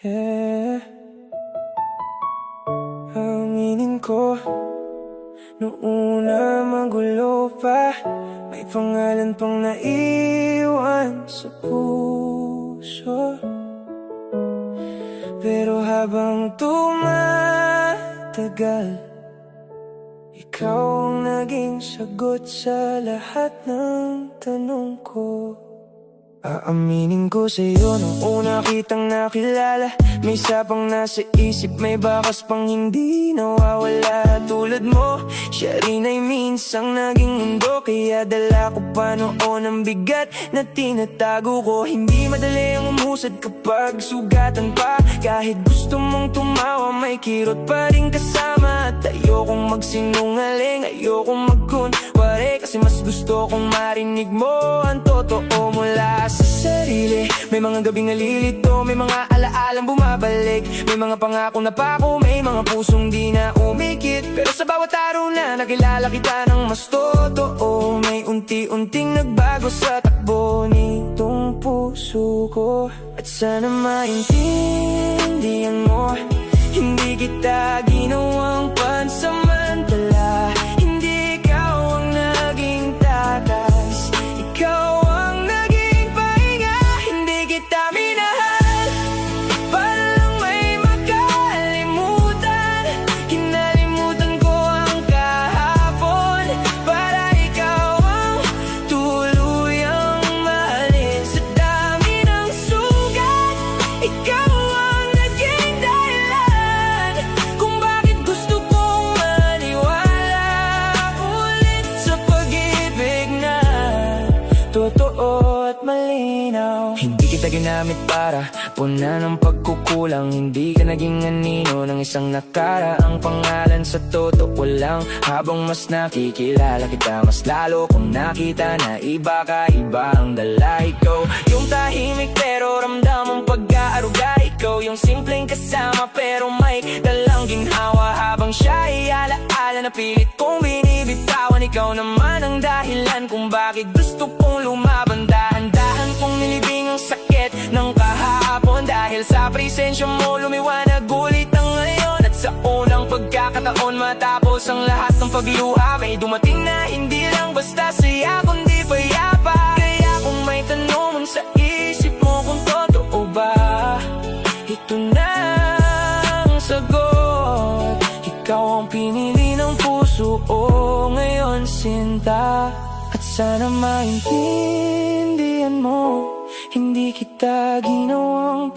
Yeah. Aminin ko, noong una magulo pa, may pangalan pang naiwan sa puso. Pero habang tumatagal, ikaw ang naging sagot sa lahat ng tanong ko. Aaminin ko sa'yo, nung una kitang nakilala, may sapang nasa isip, may bakas pang hindi nawawala. Tulad mo, siya rin ay minsang naging mundo, kaya dala ko pa noon ang bigat na tinatago ko. Hindi madali ang umusad kapag sugatan pa, kahit gusto mong tumawa, may kirot pa rin kasama. At ayokong magsinungaling, ayokong magkunwari, kasi mas gusto kong marinig mo ang totoo mula sa sarili. May mga gabing nalilito, may mga alaalang bumabalik, may mga pangako na pako, may mga pusong di na umikit. Pero sa bawat araw na nakilala kita ng mas totoo, may unti-unting nagbago sa takbo nitong puso ko. At sana maintindihan mo, hindi kita ginawang pansamantala. Hindi ikaw ang naging tatas, ikaw ang naging pahinga. Hindi kita minahal para lang may makalimutan. Kinalimutan ko ang kahapon para ikaw ang tuluyang mahalin. Sa dami ng sugat, ikaw ang naging dahilan kung bakit gusto kong maniwala ulit sa pag-ibig na totoo at malinaw. Hindi kita ginamit para punan ng pagkukulang, hindi ka naging anino ng isang nakaraang pangalan. Sa totoo lang, habang mas nakikilala kita, mas lalo kong nakita na iba ka, iba ang dala. Ikaw yung tahimik pero ramdam ang pag-aaruga. Ikaw yung simpleng kasama pero may dalang ginhawa. Habang siya ay alaala na pilit kong binibitawan, ikaw naman ang dahilan kung bakit gusto kong lumaban. Dahan-dahan kong nilibing ang sakit ng kahapon, dahil sa presensya mo lumiwanag ulit ang ngayon. At sa unang pagkakataon, matapos ang lahat ng pagluha, may dumating na hindi lang basta saya kundi payapa. Kaya kung may tanong sa isip mo kung totoo ba, ito na ang sagot. Ikaw ang pinili ng puso ngayon, sinta. At sana maintindihan mo, hindi kita ginawang